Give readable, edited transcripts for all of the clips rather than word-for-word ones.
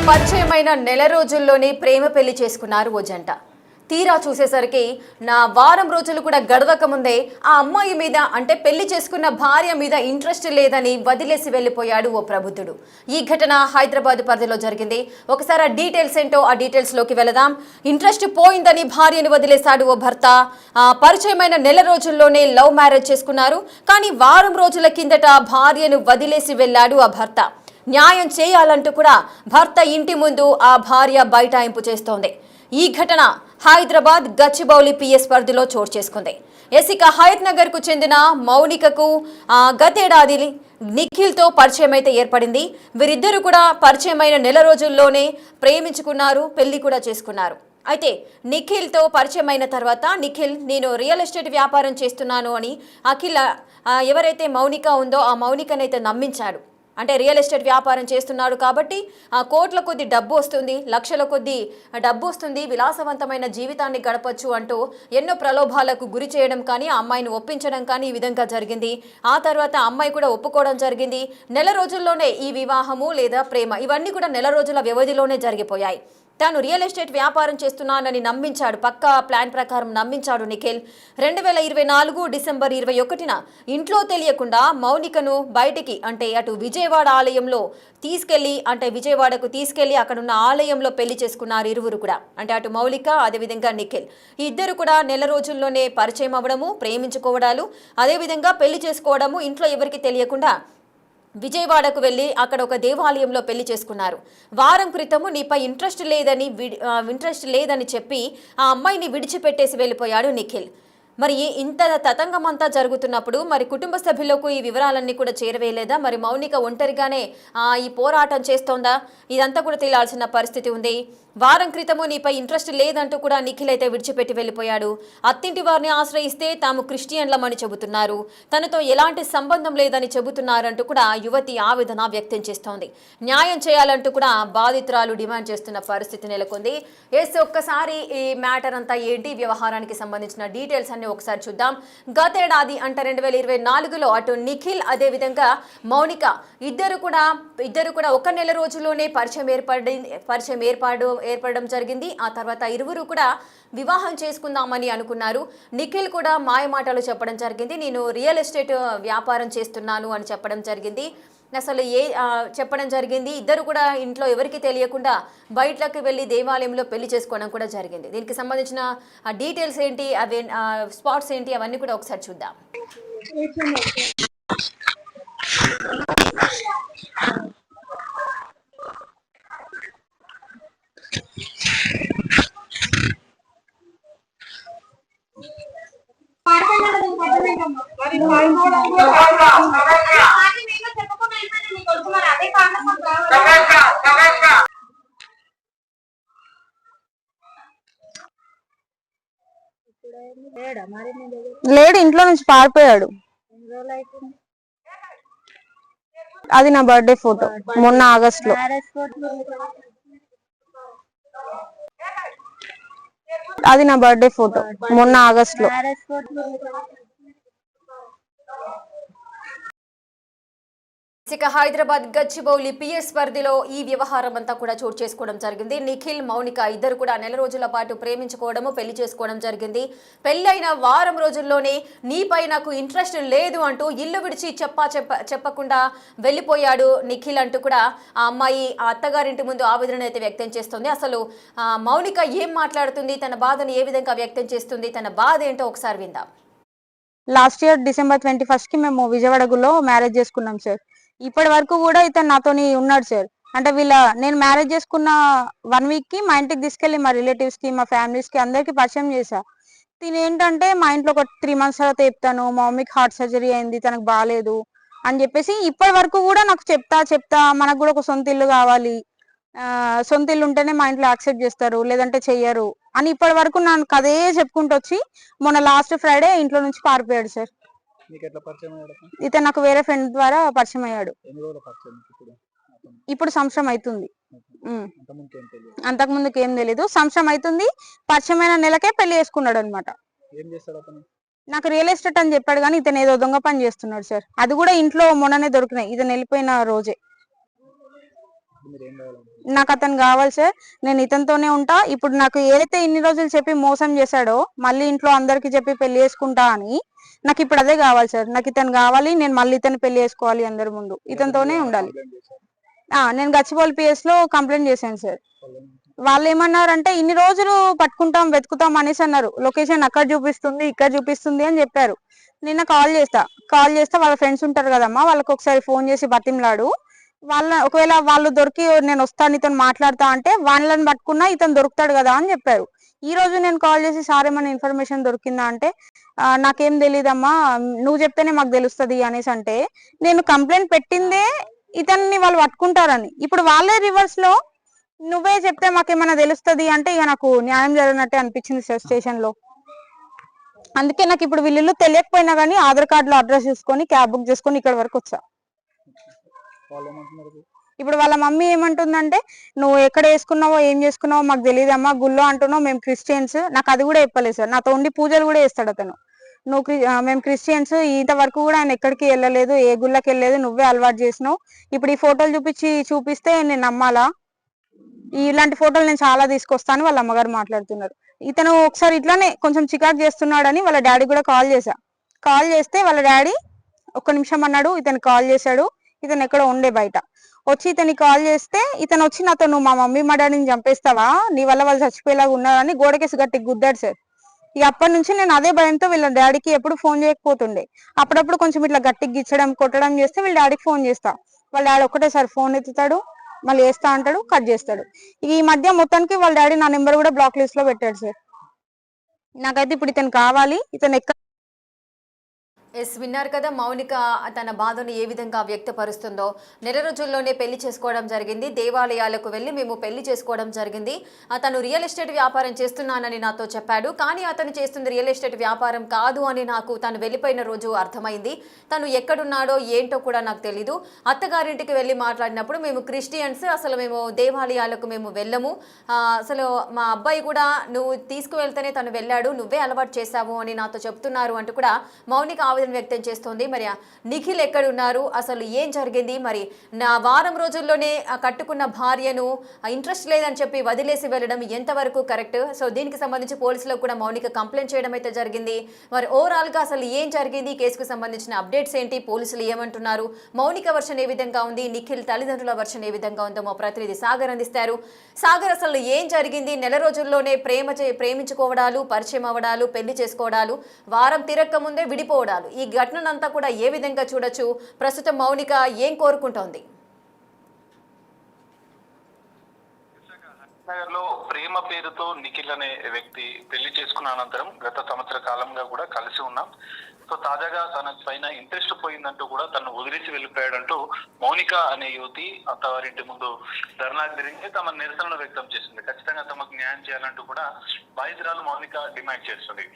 పరిచయమైన నెల రోజుల్లోనే ప్రేమ పెళ్లి చేసుకున్నారు ఓ జంట. తీరా చూసేసరికి నా వారం రోజులు కూడా గడవక ముందే ఆ అమ్మాయి మీద అంటే పెళ్లి చేసుకున్న భార్య మీద ఇంట్రెస్ట్ లేదని వదిలేసి వెళ్ళిపోయాడు ఓ ప్రబుద్ధుడు. ఈ ఘటన హైదరాబాద్ పరిధిలో జరిగింది. ఒకసారి ఆ డీటెయిల్స్ ఏంటో ఆ డీటెయిల్స్లోకి వెళదాం. ఇంట్రెస్ట్ పోయిందని భార్యను వదిలేశాడు ఓ భర్త. పరిచయమైన నెల రోజుల్లోనే లవ్ మ్యారేజ్ చేసుకున్నారు. కానీ వారం రోజుల కిందట భార్యను వదిలేసి వెళ్ళాడు ఆ భర్త. న్యాయం చేయాలంటూ కూడా భర్త ఇంటి ముందు ఆ భార్య బైఠాయింపు చేస్తోంది. ఈ ఘటన హైదరాబాద్ గచ్చిబౌలి పిఎస్ పరిధిలో చోటు చేసుకుంది. ఇక హయత్ నగర్ కు చెందిన మౌనికకు గతేడాది నిఖిల్తో పరిచయం అయితే ఏర్పడింది. వీరిద్దరూ కూడా పరిచయమైన నెల రోజుల్లోనే ప్రేమించుకున్నారు, పెళ్లి కూడా చేసుకున్నారు. అయితే నిఖిల్తో పరిచయమైన తర్వాత నిఖిల్ నేను రియల్ ఎస్టేట్ వ్యాపారం చేస్తున్నాను అని అఖిల్ ఎవరైతే మౌనిక ఉందో ఆ మౌనికనైతే నమ్మించాడు. అంటే రియల్ ఎస్టేట్ వ్యాపారం చేస్తున్నాడు కాబట్టి కోట్ల కొద్ది డబ్బు వస్తుంది, లక్షల కొద్ది డబ్బు వస్తుంది, విలాసవంతమైన జీవితాన్ని గడపచ్చు అంటూ ఎన్నో ప్రలోభాలకు గురి చేయడం కానీ ఆ అమ్మాయిని ఒప్పించడం కానీ ఈ విధంగా జరిగింది. ఆ తర్వాత అమ్మాయి కూడా ఒప్పుకోవడం జరిగింది. నెల రోజుల్లోనే ఈ వివాహము లేదా ప్రేమ ఇవన్నీ కూడా నెల రోజుల వ్యవధిలోనే జరిగిపోయాయి. తాను రియల్ ఎస్టేట్ వ్యాపారం చేస్తున్నానని నమ్మించాడు, పక్కా ప్లాన్ ప్రకారం నమ్మించాడు నిఖిల్. 2024 డిసెంబర్ 21న ఇంట్లో తెలియకుండా మౌనికను బయటికి అంటే అటు విజయవాడ ఆలయంలో విజయవాడకు తీసుకెళ్లి అక్కడున్న ఆలయంలో పెళ్లి చేసుకున్నారు ఇరువురు కూడా. అంటే అటు మౌలిక అదేవిధంగా నిఖిల్ ఈ ఇద్దరు కూడా నెల రోజుల్లోనే పరిచయం అవ్వడము, ప్రేమించుకోవడాలు, అదేవిధంగా పెళ్లి చేసుకోవడము ఇంట్లో ఎవరికి తెలియకుండా విజయవాడకు వెళ్ళి అక్కడ ఒక దేవాలయంలో పెళ్లి చేసుకున్నారు. వారం క్రితము నీపై ఇంట్రెస్ట్ లేదని చెప్పి ఆ అమ్మాయిని విడిచిపెట్టేసి వెళ్ళిపోయాడు నిఖిల్. మరి ఇంత తతంగమంతా జరుగుతున్నప్పుడు మరి కుటుంబ సభ్యులకు ఈ వివరాలన్నీ కూడా చేరవేయలేదా? మరి మౌనిక ఒంటరిగానే ఈ పోరాటం చేస్తోందా? ఇదంతా కూడా తెలియాల్సిన పరిస్థితి ఉంది. వారం క్రితము నీపై ఇంట్రెస్ట్ లేదంటూ కూడా నిఖిల్ అయితే విడిచిపెట్టి వెళ్ళిపోయాడు. అత్తింటి వారిని ఆశ్రయిస్తే తాము క్రిస్టియన్లమని చెబుతున్నారు, తనతో ఎలాంటి సంబంధం లేదని చెబుతున్నారంటూ కూడా యువతి ఆవేదన వ్యక్తం చేస్తోంది. న్యాయం చేయాలంటూ కూడా బాధితురాలు డిమాండ్ చేస్తున్న పరిస్థితి నెలకొంది. ఒక్కసారి ఈ మ్యాటర్ అంతా ఏంటి, వ్యవహారానికి సంబంధించిన డీటెయిల్స్ అన్ని ఒకసారి చూద్దాం. గతేడాది అంటే 2024లో అటు నిఖిల్ అదేవిధంగా మౌనిక ఇద్దరు కూడా ఒక నెల రోజుల్లోనే పరిచయం ఏర్పడడం జరిగింది. ఆ తర్వాత ఇరువురు కూడా వివాహం చేసుకుందామని అనుకున్నారు. నిఖిల్ కూడా మాయమాటలు చెప్పడం జరిగింది. నేను రియల్ ఎస్టేట్ వ్యాపారం చేస్తున్నాను అని చెప్పడం జరిగింది. అసలు చెప్పడం జరిగింది. ఇద్దరు కూడా ఇంట్లో ఎవరికి తెలియకుండా బయటకు వెళ్ళి దేవాలయంలో పెళ్లి చేసుకోవడం కూడా జరిగింది. దీనికి సంబంధించిన డీటెయిల్స్ ఏంటి, అవి స్పాట్స్ ఏంటి, అవన్నీ కూడా ఒకసారి చూద్దాం. లేడు, ఇంట్లో నుంచి పారిపోయాడు. అది నా బర్త్డే ఫోటో, మొన్న ఆగస్ట్ లో. అది నా బర్త్డే ఫోటో, మొన్న ఆగస్ట్ లో. ఇక హైదరాబాద్ గచ్చిబౌలి పిఎస్ పరిధిలో ఈ వ్యవహారం అంతా కూడా చోటు చేసుకోవడం జరిగింది. నిఖిల్ మౌనిక ఇద్దరు కూడా నెల రోజుల పాటు ప్రేమించుకోవడము, పెళ్లి చేసుకోవడం జరిగింది. పెళ్ళైన వారం రోజుల్లోనే నీపై నాకు ఇంట్రెస్ట్ లేదు అంటూ ఇల్లు విడిచి చెప్పకుండా వెళ్ళిపోయాడు నిఖిల్ అంటూ కూడా ఆ అమ్మాయి ఆ అత్తగారింటి ముందు ఆవేదన అయితే వ్యక్తం చేస్తుంది. అసలు మౌనిక ఏం మాట్లాడుతుంది, తన బాధను ఏ విధంగా వ్యక్తం చేస్తుంది, తన బాధ ఏంటో ఒకసారి విందాం. లాస్ట్ ఇయర్ డిసెంబర్ 21కి మేము విజయవాడలో మ్యారేజ్ చేసుకున్నాం సార్. ఇప్పటి వరకు కూడా ఇతను నాతోని ఉన్నాడు సార్. అంటే నేను మ్యారేజ్ చేసుకున్న 1 వీక్ కి మా ఇంటికి తీసుకెళ్లి మా రిలేటివ్స్ కి, మా ఫ్యామిలీస్ కి అందరికి పరిచయం చేశా. తిని ఏంటంటే మా ఇంట్లో ఒక 3 months తర్వాత చెప్తాను, మా మమ్మీకి హార్ట్ సర్జరీ అయింది, తనకు బాగాలేదు అని చెప్పేసి ఇప్పటి వరకు కూడా నాకు చెప్తా మనకు కూడా ఒక సొంత ఇల్లు కావాలి, సొంత ఇల్లు ఉంటేనే మా ఇంట్లో యాక్సెప్ట్ చేస్తారు, లేదంటే చెయ్యరు అని ఇప్పటి వరకు నాకు అదే చెప్పుకుంటూ వచ్చి మొన్న లాస్ట్ ఫ్రైడే ఇంట్లో నుంచి పారిపోయాడు సార్. ఇతను నాకు వేరే ఫ్రెండ్ ద్వారా పరిచయం అయ్యాడు. ఇప్పుడు సంవత్సరం అవుతుంది. అంతకు ముందుకు ఏం తెలీదు, సంవత్సరం అవుతుంది. పరిచయమైన నెలకే పెళ్లి చేసుకున్నాడు అనమాట. నాకు రియల్ ఎస్టేట్ అని చెప్పాడు కానీ ఇతను ఏదో దొంగ పని చేస్తున్నాడు సార్. అది కూడా ఇంట్లో మొన్ననే దొరికినాయి, ఇతను వెళ్ళిపోయిన రోజే. నాకు అతను కావాలి సార్. నేను ఇతనితోనే ఉంటా. ఇప్పుడు నాకు ఏదైతే ఇన్ని రోజులు చెప్పి మోసం చేశాడో, మళ్ళీ ఇంట్లో అందరికి చెప్పి పెళ్లి చేసుకుంటా అని, నాకు ఇప్పుడు అదే కావాలి సార్. నాకు ఇతను కావాలి. నేను మళ్ళీ ఇతను పెళ్లి చేసుకోవాలి అందరి ముందు. ఇతనితోనే ఉండాలి. నేను గచ్చిబౌలి పిఎస్ లో కంప్లైంట్ చేశాను సార్. వాళ్ళు ఏమన్నారంటే ఇన్ని రోజులు పట్టుకుంటాం వెతుకుతాం అనేసి అన్నారు. లొకేషన్ అక్కడ చూపిస్తుంది ఇక్కడ చూపిస్తుంది అని చెప్పారు. నిన్న కాల్ చేస్తా వాళ్ళ ఫ్రెండ్స్ ఉంటారు కదమ్మా, వాళ్ళకి ఒకసారి ఫోన్ చేసి బతిమలాడు, ఒకవేళ వాళ్ళు దొరికి నేను వస్తాను ఇతను మాట్లాడతా అంటే వాళ్ళని పట్టుకున్నా ఇతను దొరుకుతాడు కదా అని చెప్పారు. ఈ రోజు నేను కాల్ చేసి సార్ ఏమైనా ఇన్ఫర్మేషన్ దొరికిందా అంటే నాకేం తెలియదమ్మా, నువ్వు చెప్తేనే మాకు తెలుస్తుంది అనేసి అంటే, నేను కంప్లైంట్ పెట్టిందే ఇతన్ని వాళ్ళు పట్టుకుంటారని. ఇప్పుడు వాళ్ళే రివర్స్ లో నువ్వే చెప్తే మాకేమైనా తెలుస్తుంది అంటే ఇక నాకు న్యాయం జరిగినట్టే అనిపించింది సార్ స్టేషన్ లో. అందుకే నాకు ఇప్పుడు వీళ్ళు తెలియకపోయినా కానీ ఆధార్ కార్డు లో అడ్రస్ చూసుకొని క్యాబ్ బుక్ చేసుకొని ఇక్కడ వరకు వచ్చా. ఇప్పుడు వాళ్ళ మమ్మీ ఏమంటుందంటే నువ్వు ఎక్కడ వేసుకున్నావో ఏం చేసుకున్నావో మాకు తెలియదమ్మా, గుళ్ళో అంటున్నావు, మేము క్రిస్టియన్స్. నాకు అది కూడా చెప్పలేదు సార్. నాతో ఉండి పూజలు కూడా చేస్తాడు అతను. మేము క్రిస్టియన్స్, ఇంతవరకు కూడా ఆయన ఎక్కడికి వెళ్ళలేదు, ఏ గుళ్ళకి వెళ్ళలేదు, నువ్వే అలవాటు చేసినావు. ఇప్పుడు ఈ ఫోటోలు చూపిస్తే నేను నమ్మాలా? ఇలాంటి ఫోటోలు నేను చాలా తీసుకొస్తాను వాళ్ళ అమ్మగారు మాట్లాడుతున్నారు. ఇతను ఒకసారి ఇట్లానే కొంచెం చికాకు చేస్తున్నాడని వాళ్ళ డాడీ కూడా కాల్ చేస్తే వాళ్ళ డాడీ ఒక్క నిమిషం అన్నాడు. ఇతను కాల్ చేశాడు. ఇతను ఎక్కడో ఉండే బయట వచ్చి ఇతని కాల్ చేస్తే ఇతను వచ్చి నాతో నువ్వు మా మమ్మీ మా డాడీని చంపేస్తావా, నీ వల్ల వాళ్ళు చచ్చిపోయేలాగా ఉన్నారని గోడకేసి గట్టిగా గుద్దాడు సార్. ఇక అప్పటి నుంచి నేను అదే భయంతో వీళ్ళ డాడీకి ఎప్పుడు ఫోన్ చేయకపోతుండే. అప్పుడప్పుడు కొంచెం ఇట్లా గట్టిగా గిచ్చడం కొట్టడం చేస్తే వీళ్ళ డాడీకి ఫోన్ చేస్తా. వాళ్ళ డాడీ ఒకటేసారి ఫోన్ ఎత్తుతాడు, మళ్ళీ వేస్తా అంటాడు, కట్ చేస్తాడు. ఇక ఈ మధ్య మొత్తానికి వాళ్ళ డాడీ నా నెంబర్ కూడా బ్లాక్ లిస్ట్ లో పెట్టాడు సార్. నాకైతే ఇప్పుడు ఇతను కావాలి. ఇతను విన్నారు కదా మౌనిక తన బాధను ఏ విధంగా వ్యక్తపరుస్తుందో. నెల రోజుల్లోనే పెళ్లి చేసుకోవడం జరిగింది, దేవాలయాలకు వెళ్ళి మేము పెళ్లి చేసుకోవడం జరిగింది. తను రియల్ ఎస్టేట్ వ్యాపారం చేస్తున్నానని నాతో చెప్పాడు. కానీ అతను చేస్తుంది రియల్ ఎస్టేట్ వ్యాపారం కాదు అని నాకు తను వెళ్ళిపోయిన రోజు అర్థమైంది. తను ఎక్కడున్నాడో ఏంటో కూడా నాకు తెలీదు. అత్తగారింటికి వెళ్ళి మాట్లాడినప్పుడు మేము క్రిస్టియన్స్, అసలు మేము దేవాలయాలకు మేము వెళ్ళము, అసలు మా అబ్బాయి కూడా నువ్వు తీసుకువెళ్తేనే తను వెళ్ళాడు, నువ్వే అలవాటు చేశావు అని నాతో చెప్తున్నారు అంటూ కూడా మౌనిక వ్యక్తం చేస్తోంది. మరి నిఖిల్ ఎక్కడున్నారు, అసలు ఏం జరిగింది, మరి నా వారం రోజుల్లోనే కట్టుకున్న భార్యను ఇంట్రెస్ట్ లేదని చెప్పి వదిలేసి వెళ్ళడం ఎంతవరకు కరెక్ట్? సో దీనికి సంబంధించి పోలీసులకు కూడా మౌనిక కంప్లైంట్ చేయడం అయితే జరిగింది. మరి ఓవరాల్ గా అసలు ఏం జరిగింది, కేసుకు సంబంధించిన అప్డేట్స్ ఏంటి, పోలీసులు ఏమంటున్నారు, మౌనిక వర్షన్ ఏ విధంగా ఉంది, నిఖిల్ తల్లిదండ్రుల వర్షన్ ఏ విధంగా ఉందో మా ప్రతినిధి సాగర్ అందిస్తారు. సాగర్, అసలు ఏం జరిగింది? నెల రోజుల్లోనే ప్రేమించుకోవడాలు, పరిచయం అవ్వడాలు, పెళ్లి చేసుకోవడాలు, వారం తిరక్క ముందే విడిపోవడాలు, ఈ ఘటనంతా కూడా ఏ విధంగా చూడొచ్చు? ప్రస్తుతం మౌనిక ఏం కోరుకుంటోంది? లో ప్రేమ పేరుతో నిఖిల్ అనే వ్యక్తి పెళ్లి చేసుకున్న అనంతరం గత సంవత్సర కాలంగా కూడా కలిసి ఉన్నాం. సో తాజాగా తన పైన ఇంట్రెస్ట్ పోయిందంటూ కూడా తను వదిలేసి వెళ్ళిపోయాడంటూ మౌనిక అనే యువతి అత్తవారింటి ముందు ధర్నాకు తిరిగి తమ నిరసనను వ్యక్తం చేసింది. ఖచ్చితంగా తమకు న్యాయం చేయాలంటూ కూడా బాధితురాలు మౌనిక డిమాండ్ చేస్తుంది.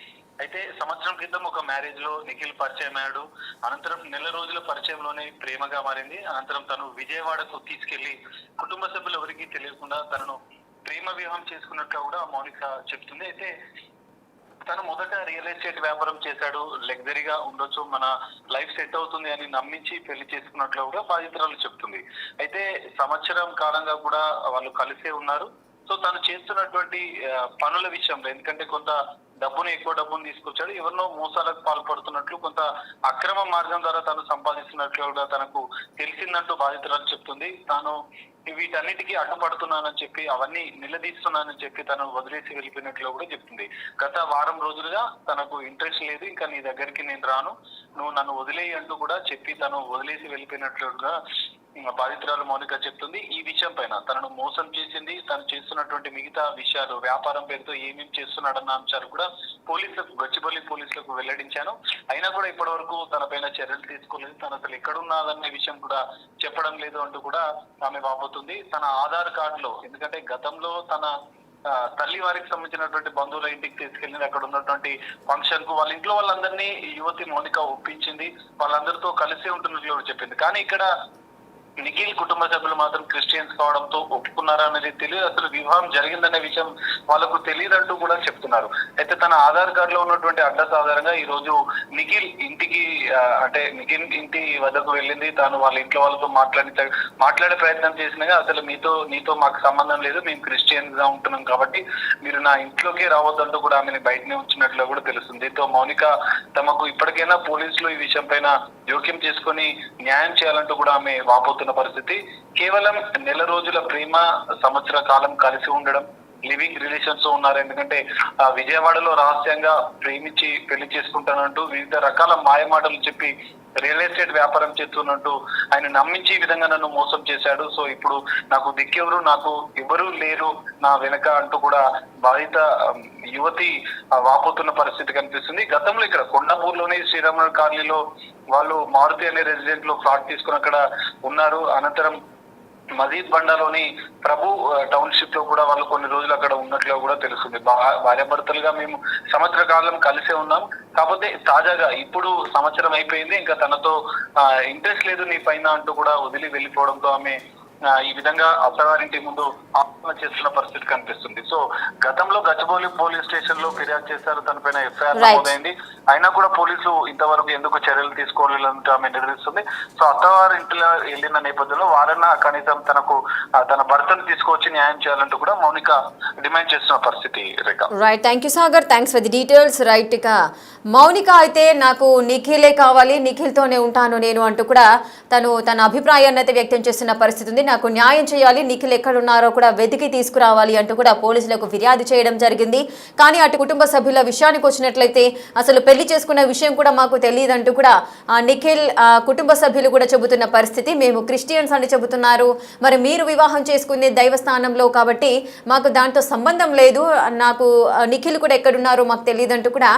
అయితే సంవత్సరం క్రితం ఒక మ్యారేజ్ లో నిఖిల్ పరిచయం అయ్యాడు. అనంతరం నెల రోజుల పరిచయంలోనే ప్రేమగా మారింది. అనంతరం తను విజయవాడకు తీసుకెళ్లి కుటుంబ సభ్యులు ఎవరికీ తెలియకుండా తనను ప్రేమ వివాహం చేసుకున్నట్లు కూడా మౌనిక చెప్తుంది. అయితే తను మొదట రియల్ ఎస్టేట్ వ్యాపారం చేశాడు, లగ్జరీగా ఉండొచ్చు, మన లైఫ్ సెట్ అవుతుంది అని నమ్మించి పెళ్లి చేసుకున్నట్లు కూడా బాధితురాలు చెప్తుంది. అయితే సంవత్సరం కాలంగా కూడా వాళ్ళు కలిసే ఉన్నారు. సో తను చేస్తున్నటువంటి పనుల విషయంలో, ఎందుకంటే కొంత ఎక్కువ డబ్బును తీసుకొచ్చాడు, ఎవరినో మోసాలకు పాల్పడుతున్నట్లు, కొంత అక్రమ మార్గం ద్వారా తను సంపాదిస్తున్నట్లు కూడా తనకు తెలిసిందంటూ బాధితురాలు చెప్తుంది. తాను వీటన్నిటికీ అడ్డుపడుతున్నానని చెప్పి, అవన్నీ నిలదీస్తున్నానని చెప్పి తను వదిలేసి వెళ్ళిపోయినట్లు కూడా చెప్తుంది. గత వారం రోజులుగా తనకు ఇంట్రెస్ట్ లేదు, ఇంకా నీ దగ్గరికి నేను రాను, నువ్వు నన్ను వదిలేయి అంటూ కూడా చెప్పి తను వదిలేసి వెళ్ళిపోయినట్లుగా బాధితురాలు మౌనిక చెప్తుంది. ఈ విషయం పైన తనను మోసం చేసింది, తను చేస్తున్నటువంటి మిగతా విషయాలు, వ్యాపారం పేరుతో ఏమేమి చేస్తున్నాడన్న అంశాలు కూడా గచ్చిబౌలి పోలీసులకు వెల్లడించాను. అయినా కూడా ఇప్పటి వరకు తన పైన చర్యలు తీసుకోలేదు. తను అసలు ఎక్కడున్నదన్న విషయం కూడా చెప్పడం లేదు అంటూ కూడా ఆమె వాపోతుంది. తన ఆధార్ కార్డులో, ఎందుకంటే గతంలో తన తల్లి వారికి సంబంధించినటువంటి బంధువుల ఇంటికి తీసుకెళ్ళింది, అక్కడ ఉన్నటువంటి ఫంక్షన్ కు వాళ్ళ ఇంట్లో వాళ్ళందరినీ యువతి మౌనిక ఒప్పించింది, వాళ్ళందరితో కలిసి ఉంటున్నట్లు చెప్పింది. కానీ ఇక్కడ నిఖిల్ కుటుంబ సభ్యులు మాత్రం క్రిస్టియన్స్ కావడంతో ఒప్పుకున్నారా అనేది తెలియదు. అసలు వివాహం జరిగిందనే విషయం వాళ్ళకు తెలియదంటూ కూడా చెప్తున్నారు. అయితే తన ఆధార్ కార్డు లో ఉన్నటువంటి అడ్రస్ ఆధారంగా ఈ రోజు నిఖిల్ ఇంటికి అంటే నిఖిల్ ఇంటి వద్దకు వెళ్ళింది. తాను వాళ్ళ ఇంట్లో వాళ్ళతో మాట్లాడే ప్రయత్నం చేసినగా అసలు నీతో మాకు సంబంధం లేదు, మేము క్రిస్టియన్స్ గా ఉంటున్నాం కాబట్టి మీరు నా ఇంట్లోకి రావద్దంటూ కూడా ఆమెను బయటనే ఉంచినట్లు కూడా తెలుస్తుంది. దీంతో మౌనిక తమకు ఇప్పటికైనా పోలీసులు ఈ విషయం పైన జోక్యం చేసుకుని న్యాయం చేయాలంటూ కూడా ఆమె వాపోతున్న పరిస్థితి. కేవలం నెల రోజుల ప్రేమ, సంవత్సర కాలం కలిసి ఉండడం, లివింగ్ రిలేషన్స్ ఉన్నారు. ఎందుకంటే విజయవాడలో రహస్యంగా ప్రేమించి పెళ్లి చేసుకుంటానంటూ వివిధ రకాల మాయమాటలు చెప్పి రియల్ ఎస్టేట్ వ్యాపారం చేస్తున్నట్టు ఆయన నమ్మించి ఈ విధంగా నన్ను మోసం చేశాడు. సో ఇప్పుడు నాకు దిక్కెవరు, నాకు ఎవరు లేరు నా వెనక అంటూ కూడా బాధిత యువతి వాపోతున్న పరిస్థితి కనిపిస్తుంది. గతంలో ఇక్కడ కొండాపూర్లోని శ్రీరామ కాలనీలో వాళ్ళు మారుతి అనే రెసిడెంట్ లో ఫ్లాట్ తీసుకుని అక్కడ ఉన్నారు. అనంతరం మజీద్ బండాలోని ప్రభు టౌన్షిప్ లో కూడా వాళ్ళు కొన్ని రోజులు అక్కడ ఉన్నట్లు కూడా తెలుస్తుంది. భార్యాభర్తలుగా మేము సంవత్సర కాలం కలిసే ఉన్నాం. కాకపోతే తాజాగా ఇప్పుడు సంవత్సరం అయిపోయింది, ఇంకా తనతో ఇంట్రెస్ట్ లేదు నీ పైన అంటూ కూడా వదిలి వెళ్ళిపోవడంతో ఆమె ఈ విధంగా అత్తగారింటి ముందు ఆత్మహత్య చేస్తున్న పరిస్థితి కనిపిస్తుంది. సో గతంలో గచ్చిబౌలి పోలీస్ స్టేషన్ లో ఫిర్యాదు చేశారు, తన పైన ఎఫ్ఐఆర్ నమోదైంది. అయినా కూడా పోలీసులు ఇంతవరకు ఎందుకు చర్యలు తీసుకోవాలంటూ ఆమె నిర్వహిస్తుంది. సో అత్తవారి ఇంట్లో వెళ్ళిన నేపథ్యంలో వారన్నా కనీసం తన భర్తను తీసుకొచ్చి న్యాయం చేయాలంటూ కూడా మౌనిక డిమాండ్ చేస్తున్న పరిస్థితి. Right, thank you Sagar, thanks for the details. Right, ఇక మౌనిక అయితే నాకు నిఖిలే కావాలి, నిఖిల్తోనే ఉంటాను నేను అంటూ కూడా తన అభిప్రాయాన్ని అయితే వ్యక్తం చేస్తున్న పరిస్థితి ఉంది. నాకు న్యాయం చేయాలి, నిఖిల్ ఎక్కడున్నారో కూడా వెతికి తీసుకురావాలి అంటూ కూడా పోలీసులకు ఫిర్యాదు చేయడం జరిగింది. కానీ అటు కుటుంబ సభ్యుల విషయానికి వచ్చినట్లయితే అసలు పెళ్లి చేసుకున్న విషయం కూడా మాకు తెలియదంటూ కూడా నిఖిల్ కుటుంబ సభ్యులు కూడా చెబుతున్న పరిస్థితి. మేము క్రిస్టియన్స్ అని చెబుతున్నారు, మరి మీరు వివాహం చేసుకునే దైవస్థానంలో కాబట్టి మాకు దాంతో సంబంధం లేదు, నాకు నిఖిల్ కూడా ఎక్కడున్నారో మాకు తెలియదంటూ కూడా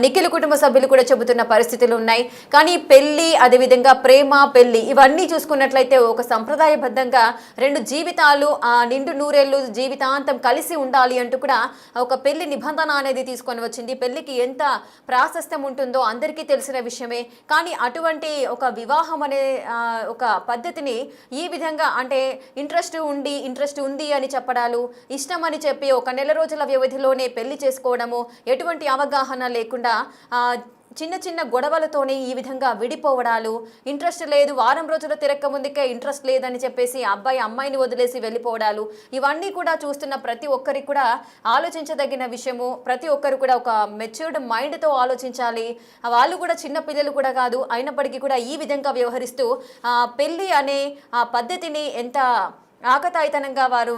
నిఖిల్ కుటుంబ సభ్యులు కూడా చెబుతున్న పరిస్థితులు ఉన్నాయి. కానీ పెళ్లి, అదేవిధంగా ప్రేమ, పెళ్లి ఇవన్నీ చూసుకున్నట్లయితే ఒక సంప్రదాయబద్ధంగా రెండు జీవితాలు నిండు నూరేళ్లు జీవితాంతం కలిసి ఉండాలి అంటూ కూడా ఒక పెళ్లి నిబంధన అనేది తీసుకొని వచ్చింది. పెళ్లికి ఎంత ప్రాశస్త్యం ఉంటుందో అందరికీ తెలిసిన విషయమే. కానీ అటువంటి ఒక వివాహం అనే ఒక పద్ధతిని ఈ విధంగా అంటే ఇంట్రెస్ట్ ఉంది అని చెప్పడాలు, ఇష్టం అని చెప్పి ఒక నెల రోజుల వ్యవధిలోనే పెళ్లి చేసుకోవడము, ఎటువంటి అవగాహన లేకుండా చిన్న చిన్న గొడవలతోనే ఈ విధంగా విడిపోవడాలు, ఇంట్రెస్ట్ లేదు, వారం రోజుల తిరక్క ముందుకే ఇంట్రెస్ట్ లేదని చెప్పేసి అబ్బాయి అమ్మాయిని వదిలేసి వెళ్ళిపోవడాలు, ఇవన్నీ కూడా చూస్తున్న ప్రతి ఒక్కరికి కూడా ఆలోచించదగిన విషయము. ప్రతి ఒక్కరు కూడా ఒక మెచ్యూర్డ్ మైండ్తో ఆలోచించాలి. వాళ్ళు కూడా చిన్న పిల్లలు కూడా కాదు, అయినప్పటికీ కూడా ఈ విధంగా వ్యవహరిస్తూ పెళ్ళి అనే ఆ పద్ధతిని ఎంత ఆకతాయితనంగా వారు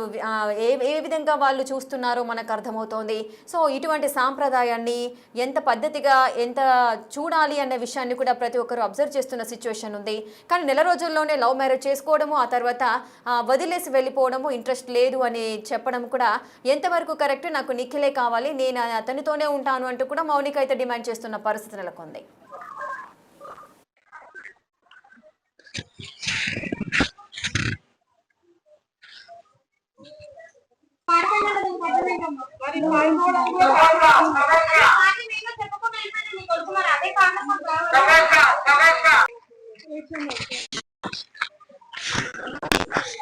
ఏ విధంగా వాళ్ళు చూస్తున్నారో మనకు అర్థమవుతోంది. సో ఇటువంటి సాంప్రదాయాన్ని ఎంత పద్ధతిగా ఎంత చూడాలి అన్న విషయాన్ని కూడా ప్రతి ఒక్కరు అబ్జర్వ్ చేస్తున్న సిచ్యువేషన్ ఉంది. కానీ నెల రోజుల్లోనే లవ్ మ్యారేజ్ చేసుకోవడము, ఆ తర్వాత వదిలేసి వెళ్ళిపోవడము, ఇంట్రెస్ట్ లేదు అని చెప్పడం కూడా ఎంతవరకు కరెక్ట్, నాకు నిఖిలే కావాలి, నేను అతనితోనే ఉంటాను అంటూ కూడా మౌనిక అయితే డిమాండ్ చేస్తున్న పరిస్థితి నెలకొంది. అదే